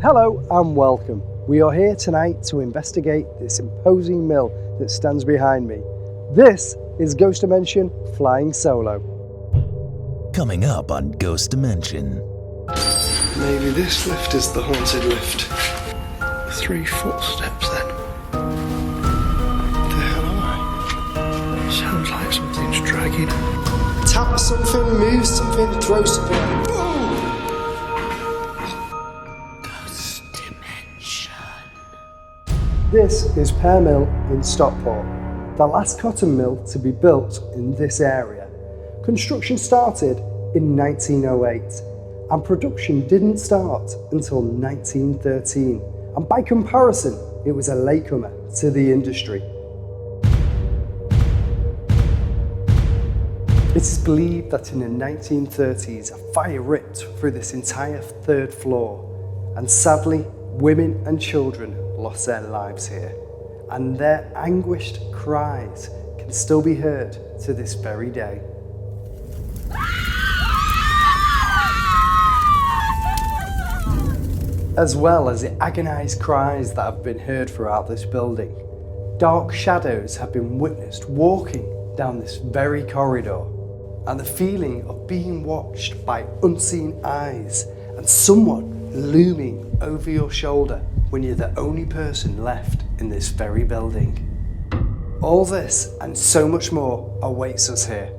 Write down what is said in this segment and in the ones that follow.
Hello and welcome. We are here tonight to investigate this imposing mill that stands behind me. This is Ghost Dimension Flying Solo. Coming up on Ghost Dimension. Maybe this lift is the haunted lift. 3 footsteps then. The hell am I? Sounds like something's dragging. Tap something, move something, throw something. Boom! This is Pear Mill in Stockport, the last cotton mill to be built in this area. Construction started in 1908 and production didn't start until 1913, and by comparison it was a latecomer to the industry. It is believed that in the 1930s a fire ripped through this entire 3rd floor, and sadly women and children lost their lives here, and their anguished cries can still be heard to this very day. As well as the agonised cries that have been heard throughout this building, dark shadows have been witnessed walking down this very corridor, and the feeling of being watched by unseen eyes and someone looming over your shoulder when you're the only person left in this very building. All this and so much more awaits us here.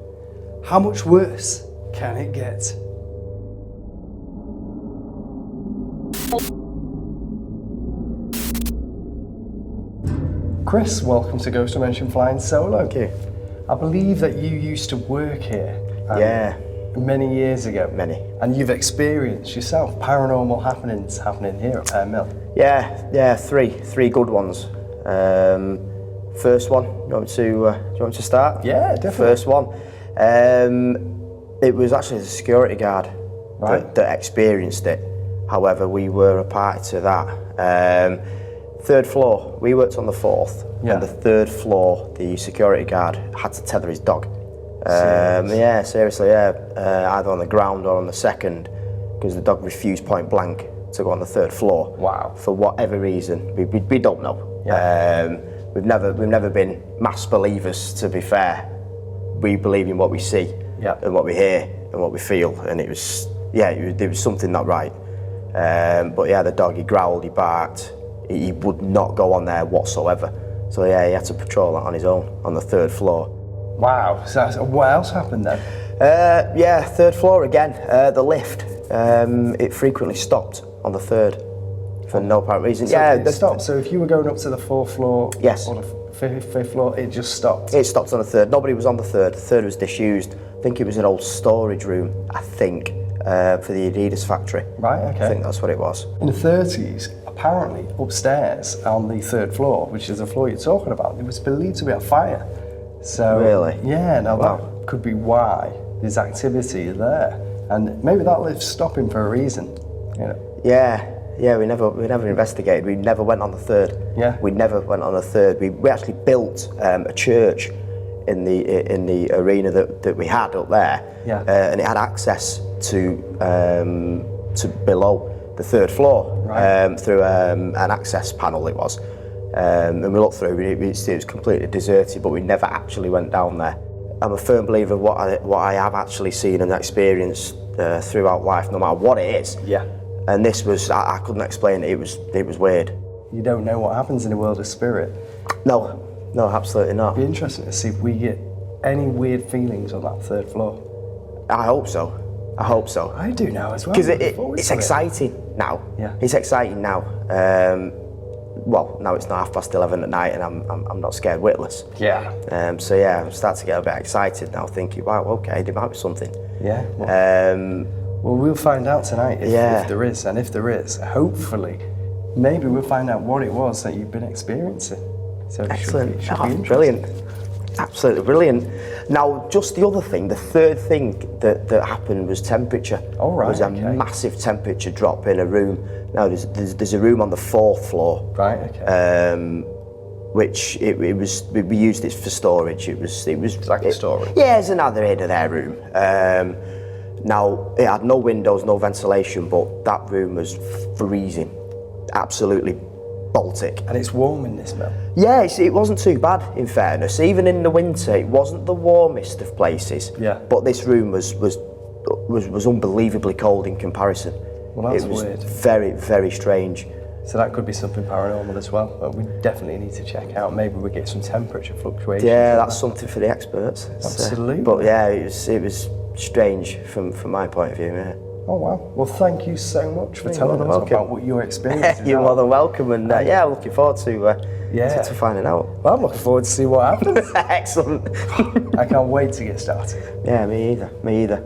How much worse can it get? Chris, welcome to Ghost Dimension Flying Solo. Thank you. I believe that you used to work here. Yeah. Many years ago. Many. And you've experienced yourself paranormal happenings happening here at Pear Mill. Yeah, three good ones. First one, do you want me to start? Yeah, definitely. First one, it was actually the security guard that experienced it. However, we were a party to that. 3rd floor, we worked on the 4th. Yeah. On the 3rd floor, the security guard had to tether his dog. Seriously, either on the ground or on the 2nd, because the dog refused point blank to go on the 3rd floor. Wow. For whatever reason, we don't know. Yeah. We've never been mass believers, to be fair. We believe in what we see, and what we hear and what we feel, and it was something not right. But yeah, the dog, he growled, he barked, he would not go on there whatsoever. So yeah, he had to patrol that on his own on the 3rd floor. Wow, so what else happened then? 3rd floor again, the lift. It frequently stopped on the 3rd for no apparent reason. So it stopped, so if you were going up to the 4th floor yes. or the 5th floor, it just stopped? It stopped on the 3rd. Nobody was on the 3rd. The 3rd was disused. I think it was an old storage room, for the Adidas factory. Right, okay. I think that's what it was. In the 30s, apparently upstairs on the 3rd floor, which is the floor you're talking about, it was believed to be a fire. So, really? Yeah, now that could be why there's activity there. And maybe that lift's stopping for a reason, you know? Yeah, we never investigated. We never went on the 3rd. Yeah. We never went on the 3rd. We actually built a church in the arena that we had up there. Yeah. And it had access to below the 3rd floor, right. Through an access panel it was. And we looked through, it was completely deserted, but we never actually went down there. I'm a firm believer of what I have actually seen and experienced throughout life, no matter what it is. Yeah. And this was, I couldn't explain it, it was weird. You don't know what happens in the world of spirit? No, absolutely not. It'd be interesting to see if we get any weird feelings on that 3rd floor. I hope so. I do now as well. Because it's exciting now. Yeah. It's exciting now. Well, now it's not 11:30 at night and I'm not scared witless. Yeah. So yeah, I'm starting to get a bit excited now, thinking, wow, okay, there might be something. Yeah. Well, we'll find out tonight if there is, and if there is, hopefully, maybe we'll find out what it was that you've been experiencing. So excellent. It should be brilliant. Absolutely brilliant. Now, just the other thing, the 3rd thing that happened was temperature. Oh, right, There was a massive temperature drop in a room. Now, there's a room on the 4th floor. Right, okay. Which we used it for storage. It was like a storage? Yeah, it's another end of their room. Now, it had no windows, no ventilation, but that room was freezing. absolutely Baltic. And it's warm in this mill. Yeah, it wasn't too bad, in fairness. Even in the winter, it wasn't the warmest of places. Yeah. But this room was unbelievably cold in comparison. Well, that's it was weird. Very, very strange. So that could be something paranormal as well. But we definitely need to check out. Maybe we get some temperature fluctuations. Yeah, that's something for the experts. Absolutely. But yeah, it was strange from my point of view. Yeah. Oh wow! Well, thank you so much for telling us about what your experience is. You're more than welcome, and yeah, I'm looking forward to finding out. Well, I'm looking forward to see what happens. Excellent. I can't wait to get started. Yeah, me either. Me either.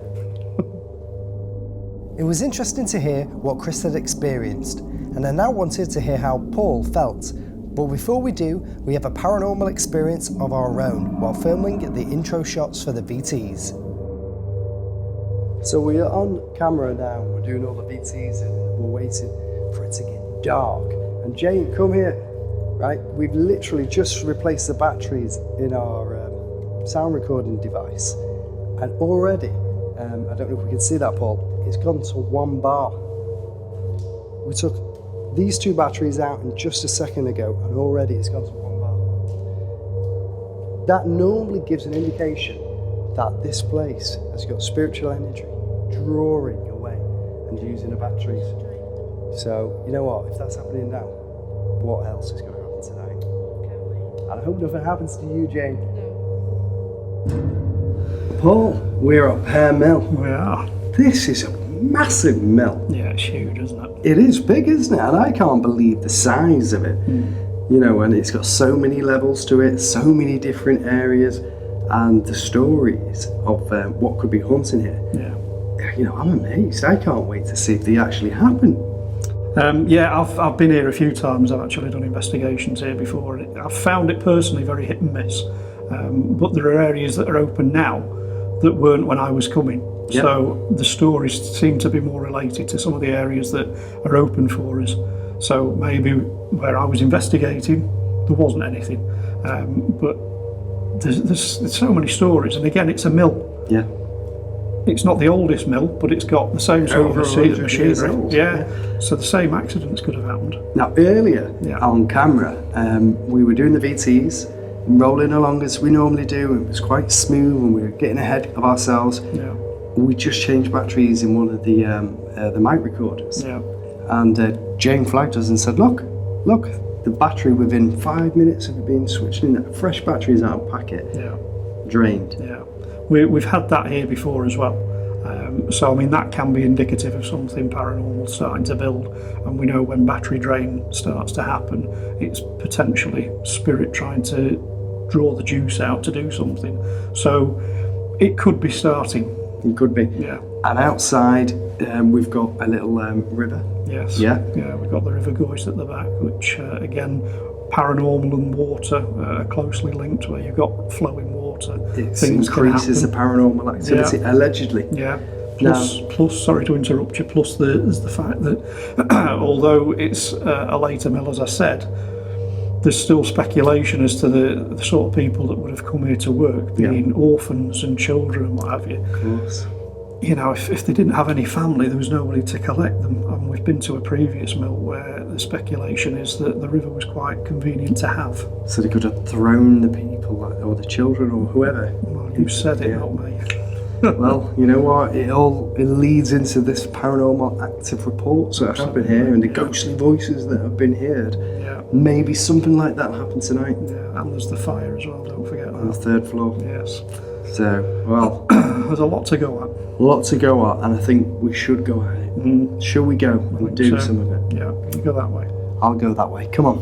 It was interesting to hear what Chris had experienced, and I now wanted to hear how Paul felt. But before we do, we have a paranormal experience of our own while filming the intro shots for the VTs. So we are on camera now, we're doing all the VTs and we're waiting for it to get dark. And Jane, come here, right? We've literally just replaced the batteries in our sound recording device. And already, I don't know if we can see that, Paul, it's gone to 1 bar. We took these 2 batteries out in just a second ago and already it's gone to 1 bar. That normally gives an indication that this place has got spiritual energy drawing away and using the batteries. So, you know what, if that's happening now, what else is going to happen tonight? And I hope nothing happens to you, Jane. No. Paul, we're at Pear Mill. We are. This is a massive mill. Yeah, it's huge, isn't it? It is big, isn't it? And I can't believe the size of it. You know, and it's got so many levels to it, so many different areas, and the stories of what could be haunting here. Yeah. You know, I'm amazed. I can't wait to see if they actually happen. Yeah, I've been here a few times. I've actually done investigations here before. I've found it personally very hit and miss. But there are areas that are open now that weren't when I was coming. Yep. So the stories seem to be more related to some of the areas that are open for us. So maybe where I was investigating, there wasn't anything. But there's so many stories. And again, it's a mill. Yeah. It's not the oldest mill, but it's got the same sort of machinery. Yeah, so the same accidents could have happened. Now, earlier on camera, we were doing the VTs, rolling along as we normally do. It was quite smooth and we were getting ahead of ourselves. Yeah. We just changed batteries in one of the mic recorders. Yeah. And Jane flagged us and said, look, the battery within 5 minutes of it being switched in, fresh batteries out of packet, drained. Yeah. We've had that here before as well. So, I mean, that can be indicative of something paranormal starting to build. And we know when battery drain starts to happen, it's potentially spirit trying to draw the juice out to do something. So, it could be starting. It could be. Yeah. And outside, we've got a little river. Yes. Yeah. Yeah, we've got the River Goyce at the back, which, again, paranormal and water are closely linked, where you've got flowing water. It increases the paranormal activity, allegedly. Yeah. Plus, sorry to interrupt you, plus there's the fact that although it's a later mill, as I said, there's still speculation as to the sort of people that would have come here to work, being orphans and children and what have you. Of course. You know, if they didn't have any family, there was nobody to collect them. And we've been to a previous mill where the speculation is that the river was quite convenient to have. So they could have thrown the people, or the children, or whoever. Well, you said it, not me. Well, you know what? It leads into this paranormal active reports that have happened here, and the ghostly voices that have been heard. Yeah. Maybe something like that happened tonight. Yeah, and there's the fire as well. Don't forget that. On the 3rd floor. Yes. So, well, there's a lot to go at. A lot to go at, and I think we should go at it. Shall we go and do some of it? Yeah, you go that way. I'll go that way. Come on.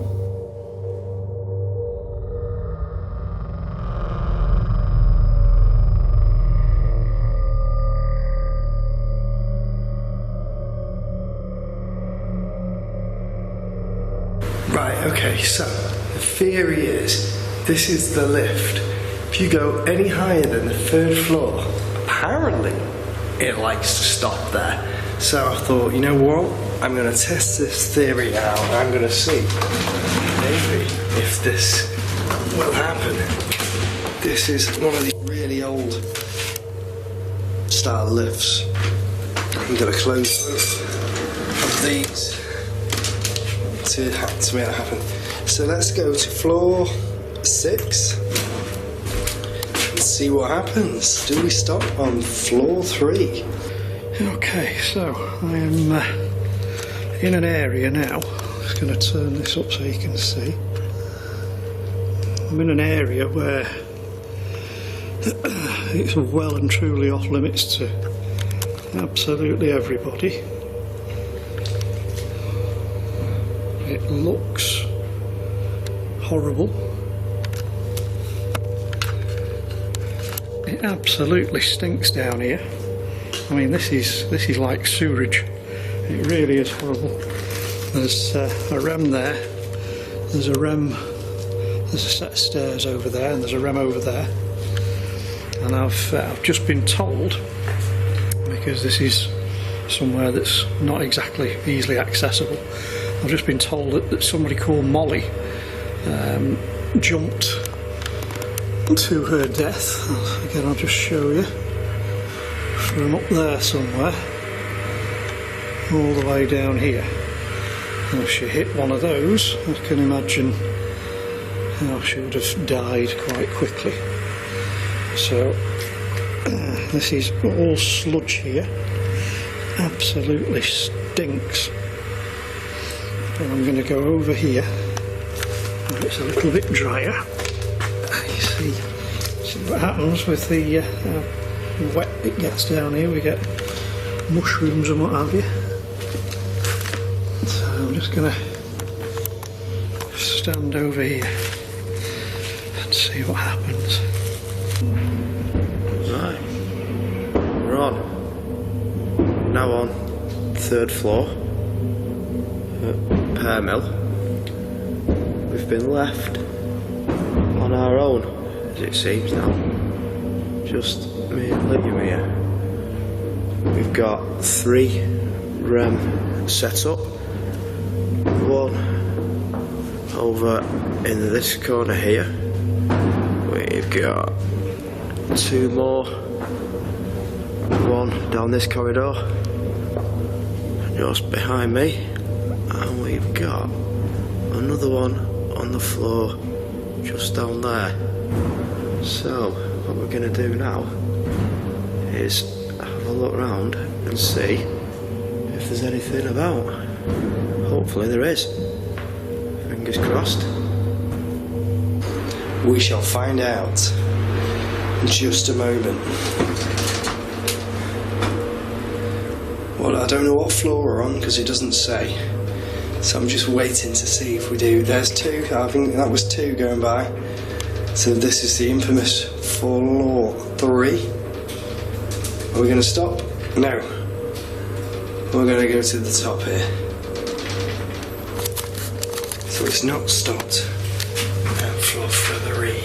Right, okay, so the theory is this is the lift. If you go any higher than the 3rd floor, apparently it likes to stop there. So I thought, you know what? I'm going to test this theory out. I'm going to see maybe if this will happen. This is one of the really old style lifts. I'm going to close both of these. to make that happen. So let's go to floor 6 and see what happens. Do we stop on floor 3? Okay, so I am in an area now. I'm just going to turn this up so you can see. I'm in an area where it's well and truly off limits to absolutely everybody. It looks horrible. It absolutely stinks down here. I mean, this is like sewerage. It really is horrible. There's a rem there. There's a set of stairs over there, and there's a rem over there. And I've just been told, because this is somewhere that's not exactly easily accessible, I've just been told that somebody called Molly jumped to her death. Again, I'll just show you from up there somewhere all the way down here. And if she hit one of those, I can imagine how she would have died quite quickly. So this is all sludge here, absolutely stinks. But I'm going to go over here where it's a little bit drier. You see what happens with the wet it gets down here. We get mushrooms and what have you. So I'm just going to stand over here and see what happens. Right, we're on. Now on 3rd floor at Pear Mill. We've been left on our own, as it seems now. Just me and Liam here. We've got 3 rem set up. One over in this corner here. We've got 2 more. One down this corridor, just behind me, and we've got another one on the floor just down there. So what we're going to do now is have a look around and see if there's anything about. Hopefully there is. Fingers crossed. We shall find out in just a moment. Well, I don't know what floor we're on because it doesn't say. So I'm just waiting to see if we do. There's 2, I think that was 2 going by. So this is the infamous floor 3. Are we going to stop? No. We're going to go to the top here. So it's not stopped at floor 3.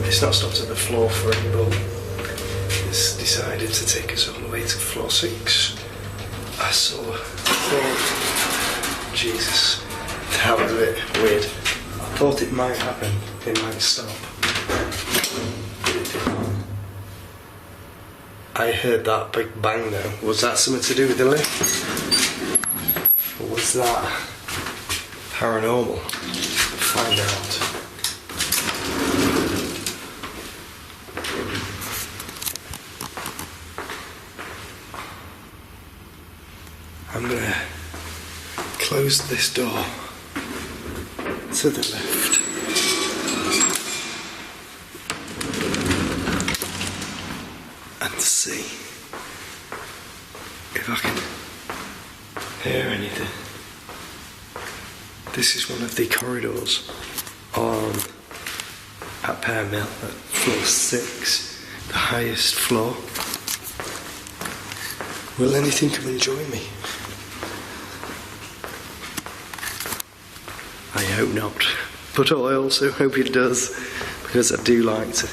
It's not stopped at the floor 3, but it's decided to take us all the way to floor 6. I thought, Jesus, that was a bit weird. I thought it might happen, it might stop. But it didn't. I heard that big bang though. Was that something to do with the lift? Or was that paranormal? Find out. I'm gonna close this door to the left. And see if I can hear anything. This is one of the corridors at Pear Mill at floor 6, the highest floor. Will anything come and join me? I hope not, but I also hope it does, because I do like to.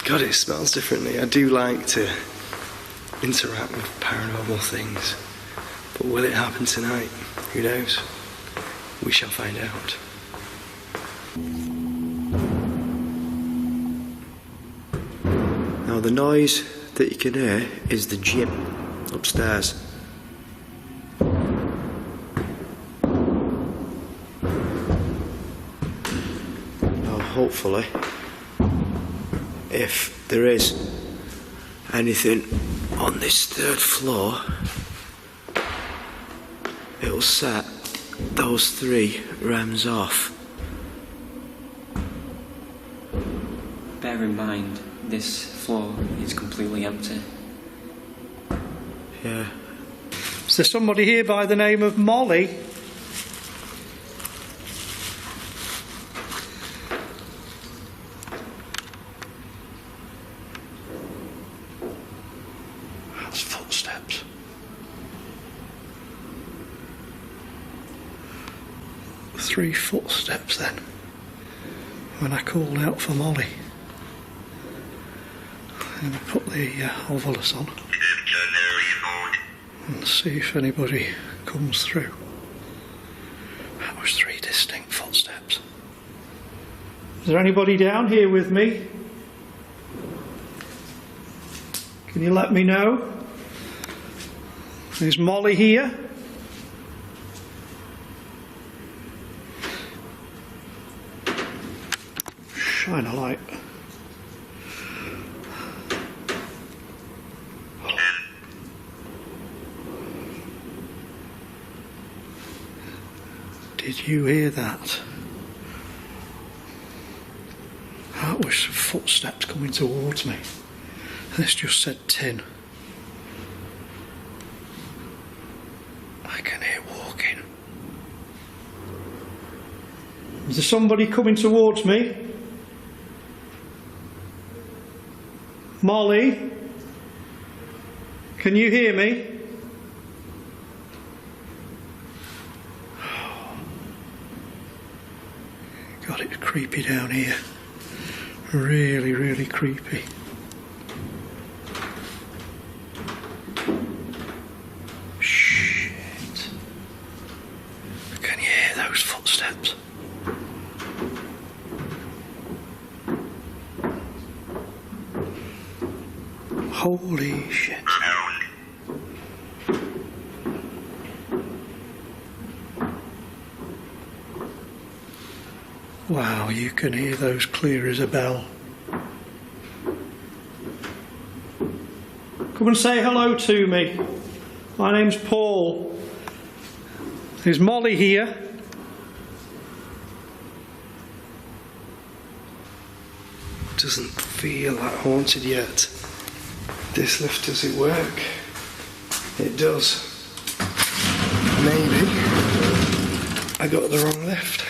God, it smells differently. I do like to interact with paranormal things, but will it happen tonight? Who knows? We shall find out. Now the noise that you can hear is the gym upstairs. hopefully, if there is anything on this third floor, it'll set those 3 REMs off. Bear in mind, this floor is completely empty. Yeah. Is there somebody here by the name of Molly? That's footsteps. Three footsteps then, when I called out for Molly. I'm going to put the ovilus on and see if anybody comes through. That was 3 distinct footsteps. Is there anybody down here with me? Can you let me know? Is Molly here? Shine a light. Did you hear that? That was footsteps coming towards me. This just said tin. I can hear walking. Is there somebody coming towards me? Molly? Can you hear me? God, it's creepy down here. Really, really creepy. Shit. Can you hear those footsteps? Holy shit. Wow, you can hear those clear as a bell. Come and say hello to me. My name's Paul. Is Molly here? Doesn't feel that haunted yet. This lift, does it work? It does. Maybe I got the wrong lift.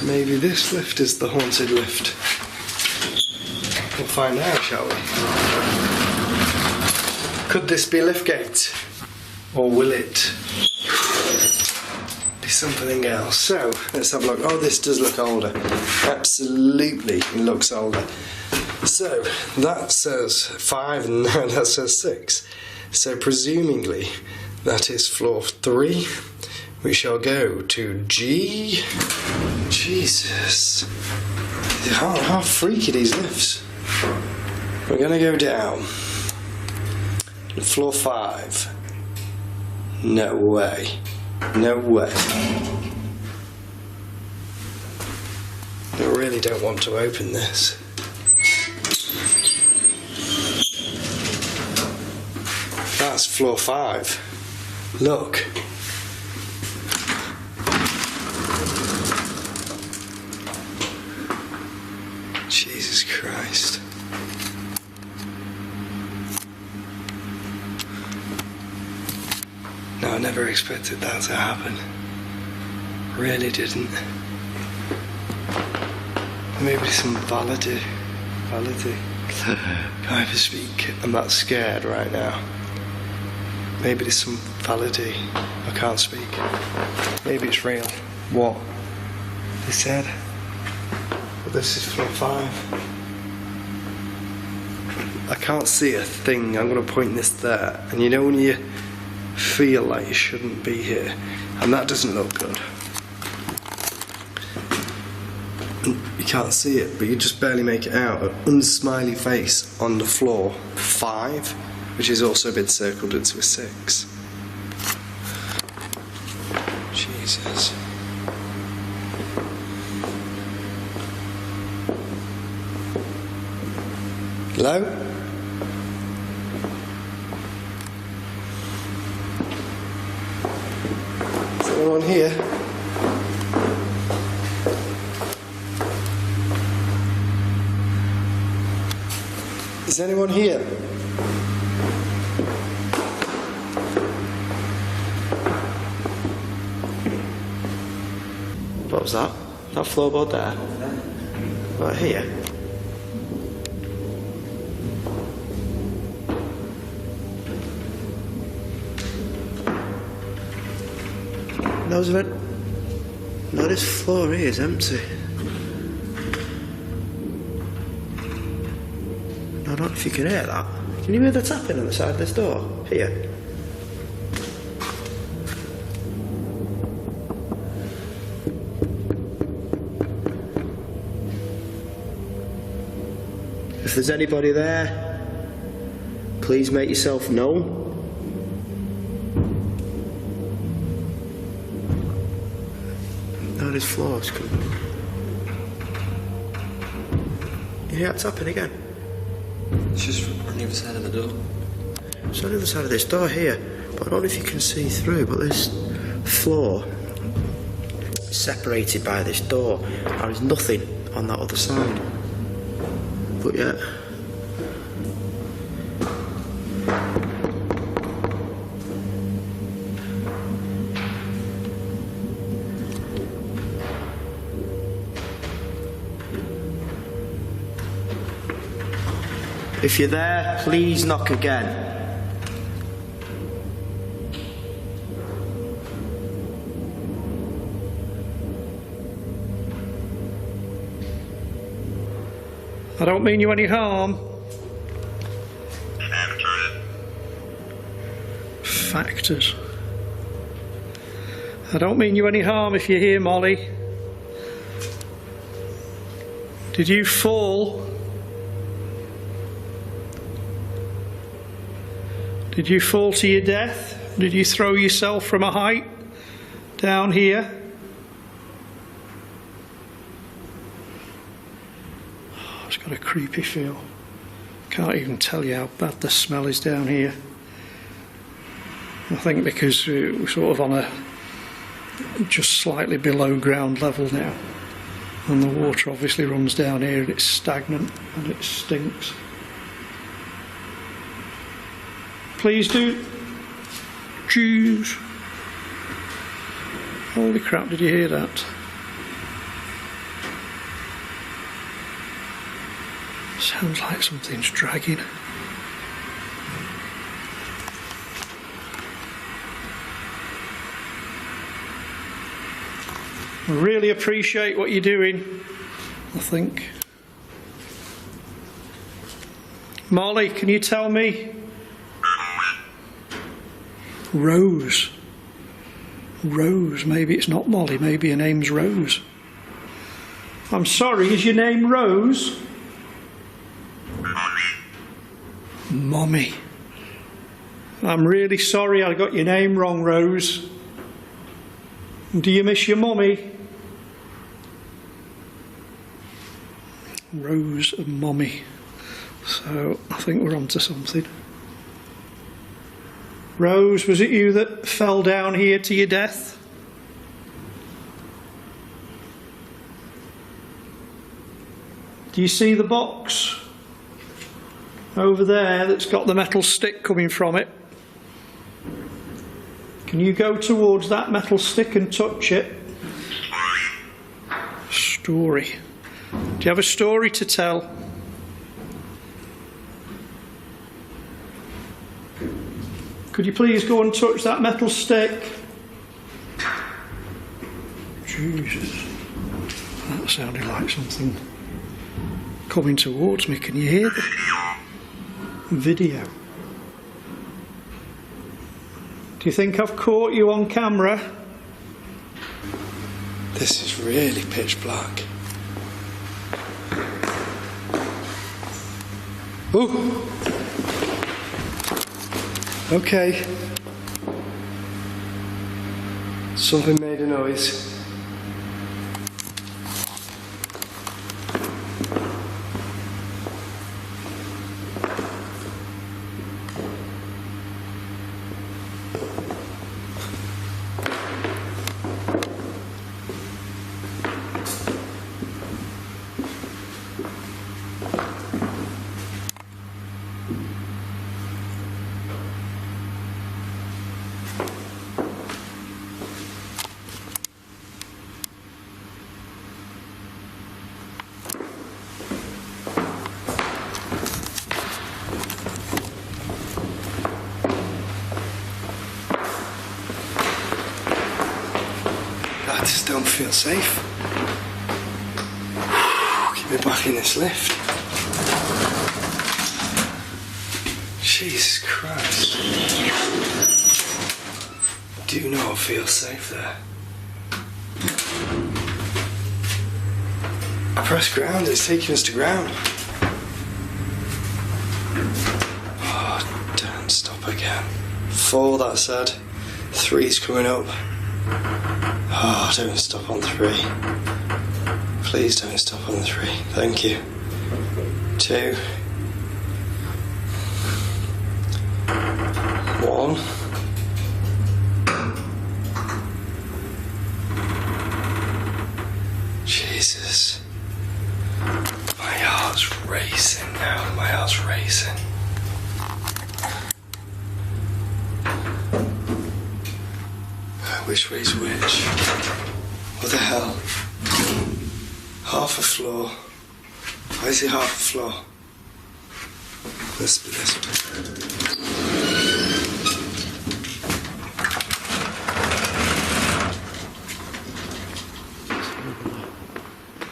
Maybe this lift is the haunted lift. We'll find out, shall we? Could this be liftgate? Or will it be something else? So, let's have a look. Oh, this does look older. Absolutely, it looks older. So, that says 5 and that says 6. So, presumably, that is floor 3. We shall go to G. Jesus. How freaky these lifts. We're going to go down. Floor 5. No way. No way. I really don't want to open this. That's floor 5. Look. Jesus Christ. No, I never expected that to happen. Really didn't. Maybe some validity. Can't even speak. I'm that scared right now. Maybe there's some validity. I can't speak. Maybe it's real. What? They said. But this is floor 5. I can't see a thing. I'm going to point this there. And you know when you feel like you shouldn't be here, and that doesn't look good. You can't see it, but you just barely make it out. An unsmiley face on the floor 5, which has also been circled into a 6. Jesus. Hello? Is anyone here? Is anyone here? What was that? That floorboard there? Right here? No, this floor here is empty. I don't know if you can hear that. Can you hear the tapping on the side of this door? Here. If there's anybody there, please make yourself known. No, this floor's coming. You hear that tapping again? It's just on the other side of the door. It's on the other side of this door here, but I don't know if you can see through, but this floor is separated by this door. There is nothing on that other side. But yeah. If you're there, please knock again. I don't mean you any harm. Factors. I don't mean you any harm if you're here, Molly. Did you fall? Did you fall to your death? Did you throw yourself from a height down here? Oh, it's got a creepy feel. Can't even tell you how bad the smell is down here. I think because we're sort of on a just slightly below ground level now, and the water obviously runs down here and it's stagnant and it stinks. Please do choose. Holy crap, did you hear that? Sounds like something's dragging. I really appreciate what you're doing, I think. Molly, can you tell me? Rose. Rose, maybe it's not Molly, maybe her name's Rose. I'm sorry, is your name Rose? Mommy. I'm really sorry I got your name wrong, Rose. Do you miss your mummy? Rose and Mommy. So I think we're onto something. Rose, was it you that fell down here to your death? Do you see the box over there that's got the metal stick coming from it? Can you go towards that metal stick and touch it? Story. Do you have a story to tell? Could you please go and touch that metal stick? Jesus. That sounded like something coming towards me. Can you hear the video? Do you think I've caught you on camera? This is really pitch black. Ooh! Okay. Something made a noise. I just don't feel safe. Get me back in this lift. Jesus Christ. Do not feel safe there. I press ground, it's taking us to ground. Oh, don't stop again. 4, that said. 3's coming up. Oh, don't stop on 3. Please don't stop on 3. Thank you. 2. 1. Jesus. My heart's racing now. My heart's racing. Which way's which? What the hell? Half a floor. Why is it half a floor? Must be this way.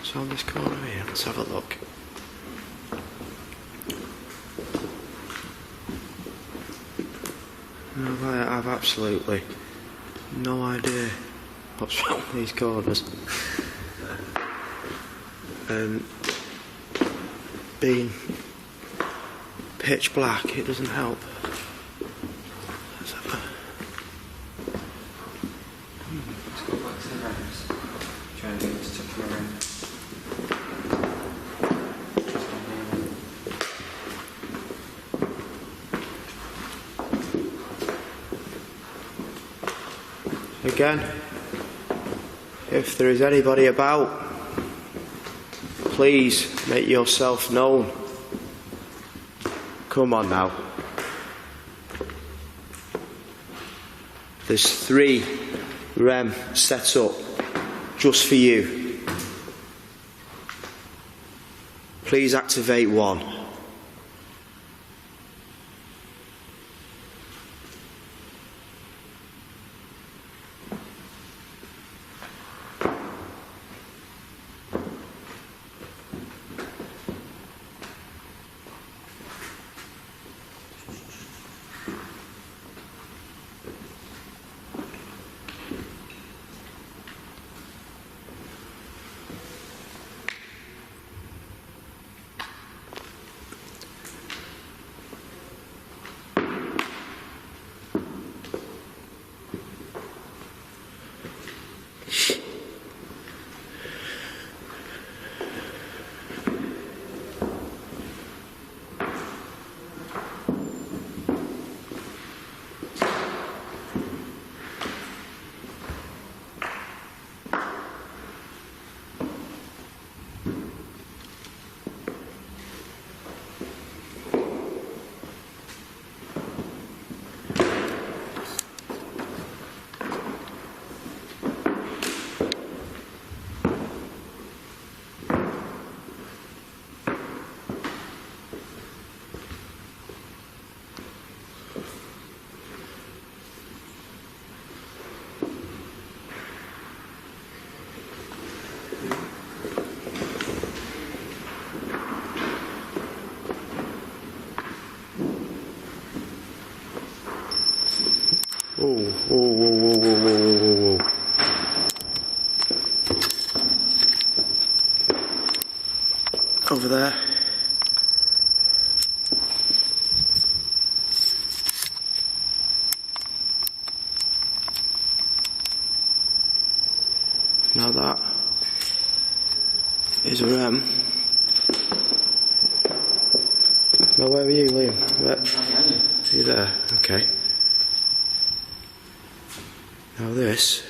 So on this corner here, let's have a look. No, I have absolutely no idea what's wrong with these corners. Being pitch black, it doesn't help. Let's have a... Let's go back to the house. Try and get it to tuck around. Again, if there is anybody about, please make yourself known. Come on now. There's 3 REM set up just for you. Please activate 1. Whoa. Over there. Now that is a REM. Now where are you, Liam? Where? Are you there? Okay. Now this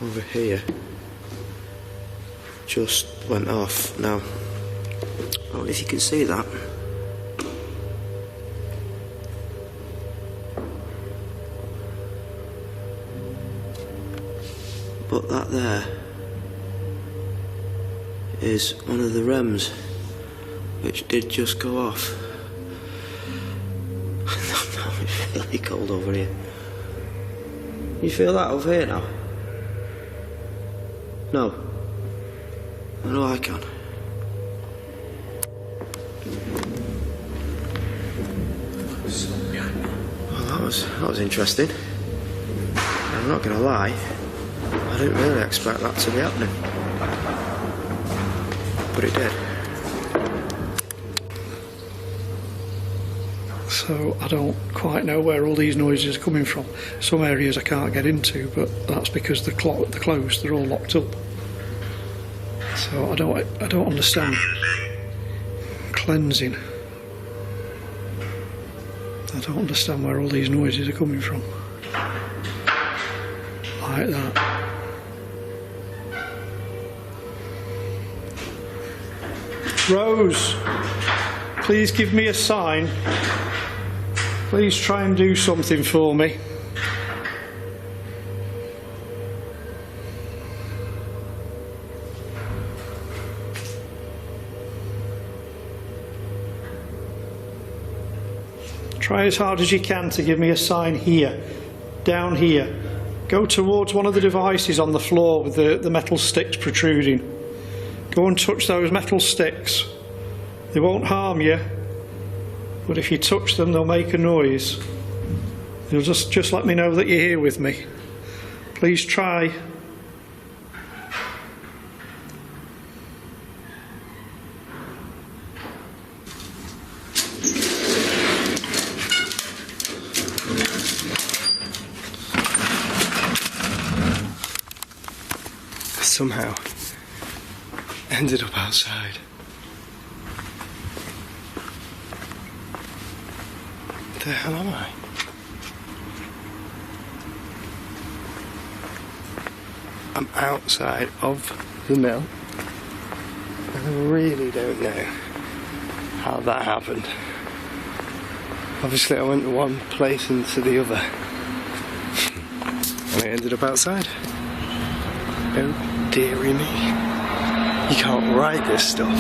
over here just went off. Now, I don't know if you can see that. But that there is one of the REMs which did just go off. It's really cold over here. You feel that over here now? No. I know I can. Well, that was interesting. I'm not gonna lie, I didn't really expect that to be happening. But it did. So I don't quite know where all these noises are coming from. Some areas I can't get into, but that's because they're closed, they're all locked up. So I don't understand. Cleansing. I don't understand where all these noises are coming from. Like that. Rose, please give me a sign. Please try and do something for me. Try as hard as you can to give me a sign here, down here. Go towards one of the devices on the floor with the metal sticks protruding. Go and touch those metal sticks. They won't harm you, but if you touch them, they'll make a noise. You'll just let me know that you're here with me. Please try. Somehow ended up outside. What the hell am I? I'm outside of the mill. And I really don't know how that happened. Obviously I went to one place and to the other. And I ended up outside. Oh dearie me. You can't write this stuff.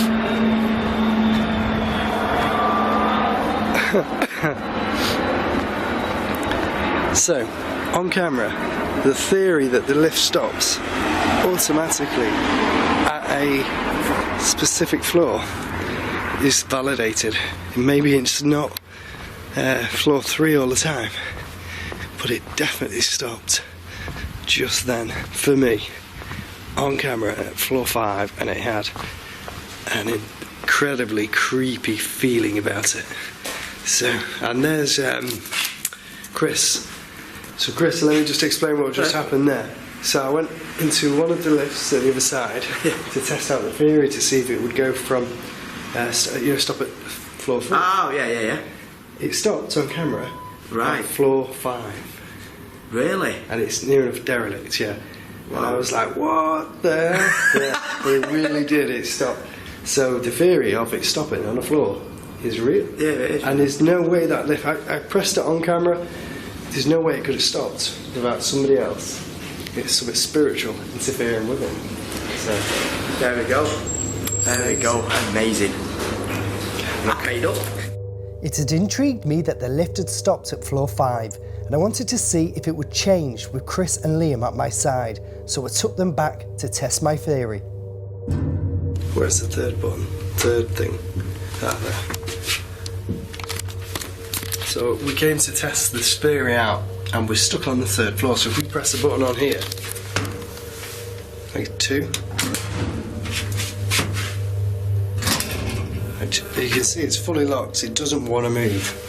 So, on camera, the theory that the lift stops automatically at a specific floor is validated. Maybe it's not floor 3 all the time, but it definitely stopped just then for me on camera at floor 5, and it had an incredibly creepy feeling about it. So, and there's Chris. So Chris, let me just explain what just happened there. So I went into one of the lifts at the other side to test out the theory to see if it would go from, stop at floor 3. Oh, yeah. It stopped on camera Right. at floor 5. Really? And it's near enough derelict, yeah. Wow. And I was like, what the? Yeah, but it really did, it stopped. So the theory of it stopping on the floor is real. Yeah, it is. And there's no way that lift, I pressed it on camera, there's no way it could have stopped without somebody else. It's something spiritual interfering with it. So There we go. There we go. Amazing. Not made up. It had intrigued me that the lift had stopped at floor 5, and I wanted to see if it would change with Chris and Liam at my side, so I took them back to test my theory. where's the third button? Third thing. Ah, there. So we came to test this theory out, and we're stuck on the 3rd floor. So if we press the button on here, like 2, you can see it's fully locked. It doesn't want to move.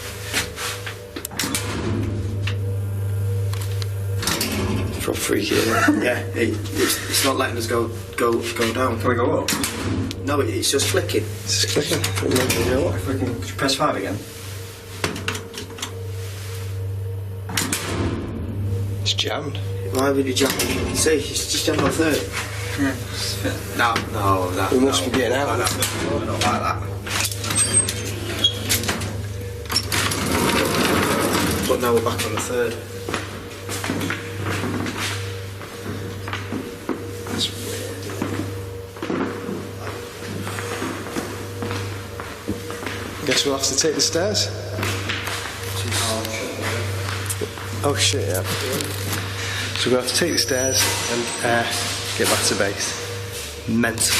It's proper freaky, isn't it? Yeah, it's not letting us go down. Can we go up? No, it's just flicking. It's just clicking. If we can press 5 again. It's jammed. Why would you jump? See, it's just jammed on 3rd. No, that. We must be getting out of that. Not like that. But now we're back on the 3rd. That's weird, isn't it? Guess we'll have to take the stairs. Oh shit, yeah. So we're going to have to take the stairs and get back to base. Mental.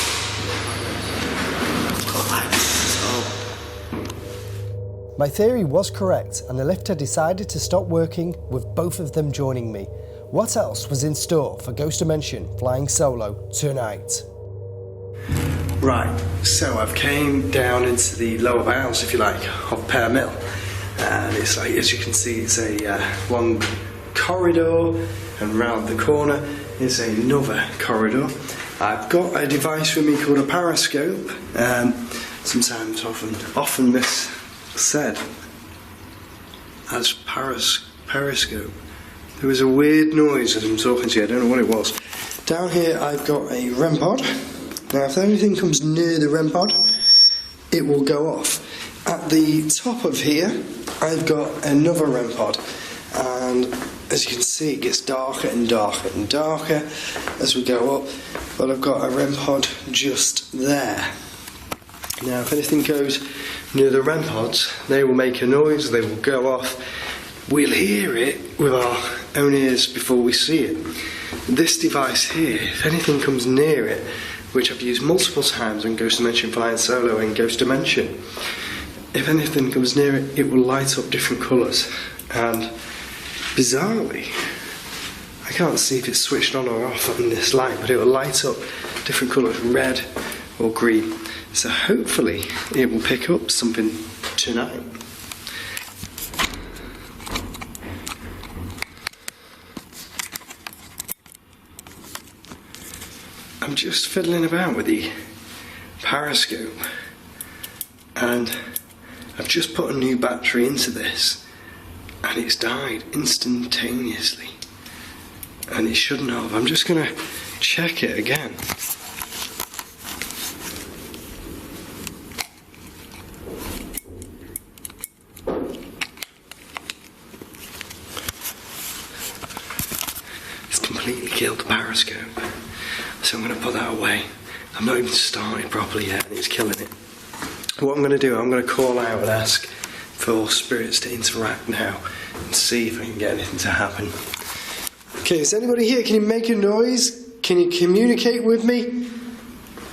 My theory was correct, and the lifter decided to stop working with both of them joining me. What else was in store for Ghost Dimension flying solo tonight? Right, so I've came down into the lower bowels, if you like, of Pear Mill. And it's like, as you can see, it's a long corridor, and round the corner is another corridor. I've got a device with me called a periscope. Sometimes often missaid as periscope. There was a weird noise as I'm talking to you, I don't know what it was. Down here I've got a REM pod. Now if anything comes near the REM pod, it will go off. At the top of here I've got another REM pod, and as you can see it gets darker and darker and darker as we go up, but I've got a REM pod just there. Now if anything goes near the REM pods, they will make a noise, they will go off. We'll hear it with our own ears before we see it. This device here, if anything comes near it, which I've used multiple times in Ghost Dimension Flying Solo and Ghost Dimension, if anything comes near it, it will light up different colours. And bizarrely, I can't see if it's switched on or off in this light, but it will light up different colours, red or green. So hopefully it will pick up something tonight. I'm just fiddling about with the periscope, and I've just put a new battery into this, and it's died instantaneously, and it shouldn't have. I'm just going to check it again. It's completely killed the periscope. So I'm going to put that away. I'm not even started properly yet and it's killing it. What I'm going to do, I'm going to call out and ask for spirits to interact now and see if I can get anything to happen. Okay, is anybody here? Can you make a noise? Can you communicate with me?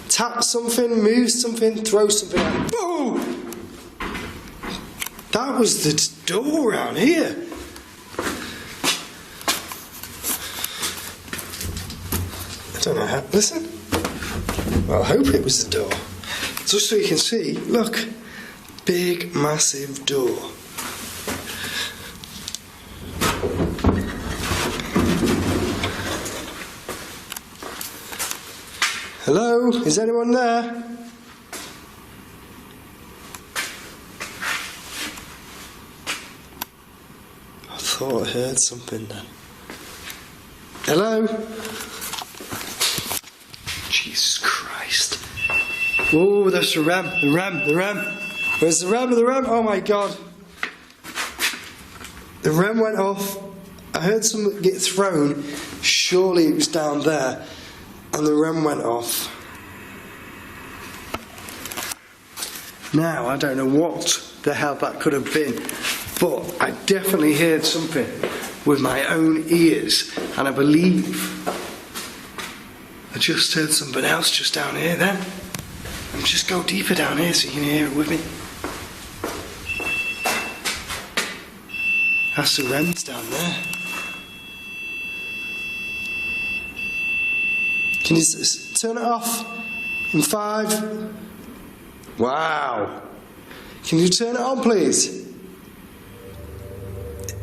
Tap something, move something, throw something out. Boom! That was the door around here. I don't know how. Listen. Well, I hope it was the door. Just so you can see, look. Big, massive door. Hello? Is anyone there? I thought I heard something then. Hello? Jesus Christ. Oh, there's the ram. Where's the ram? Oh my God. The ram went off. I heard something get thrown. Surely it was down there. And the ram went off. Now, I don't know what the hell that could have been, but I definitely heard something with my own ears, and I believe I just heard something else just down here then. And just go deeper down here so you can hear it with me. That's the wrens down there. Can you turn it off in 5? Wow. Can you turn it on, please?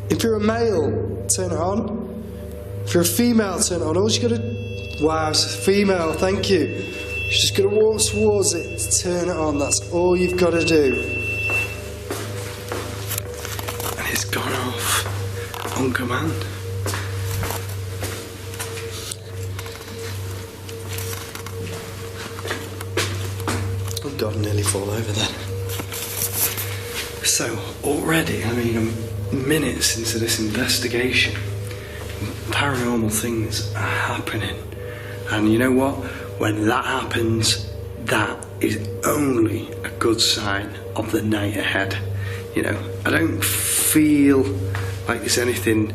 If you're a male, turn it on. If you're a female, turn it on. All you gotta... Wow, it's a female, thank you. You're just gonna walk towards it to turn it on. That's all you've got to do. And it's gone off on command. Oh God, I nearly fall over then. So, already, I mean, I'm minutes into this investigation. Paranormal things are happening. And you know what? When that happens, that is only a good sign of the night ahead. You know, I don't feel like there's anything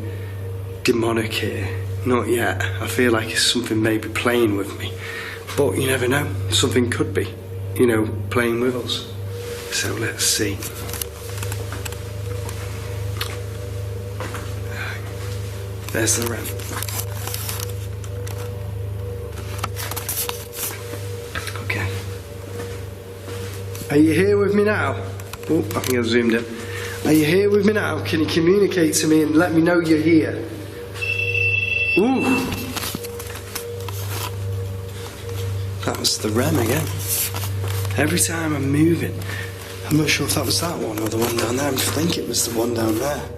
demonic here. Not yet. I feel like it's something maybe playing with me. But you never know. Something could be, you know, playing with us. So let's see. There's the REM. Okay. Are you here with me now? Oh, I think I've zoomed in. Are you here with me now? Can you communicate to me and let me know you're here? Ooh! That was the REM again. Every time I'm moving, I'm not sure if that was that one or the one down there. I think it was the one down there.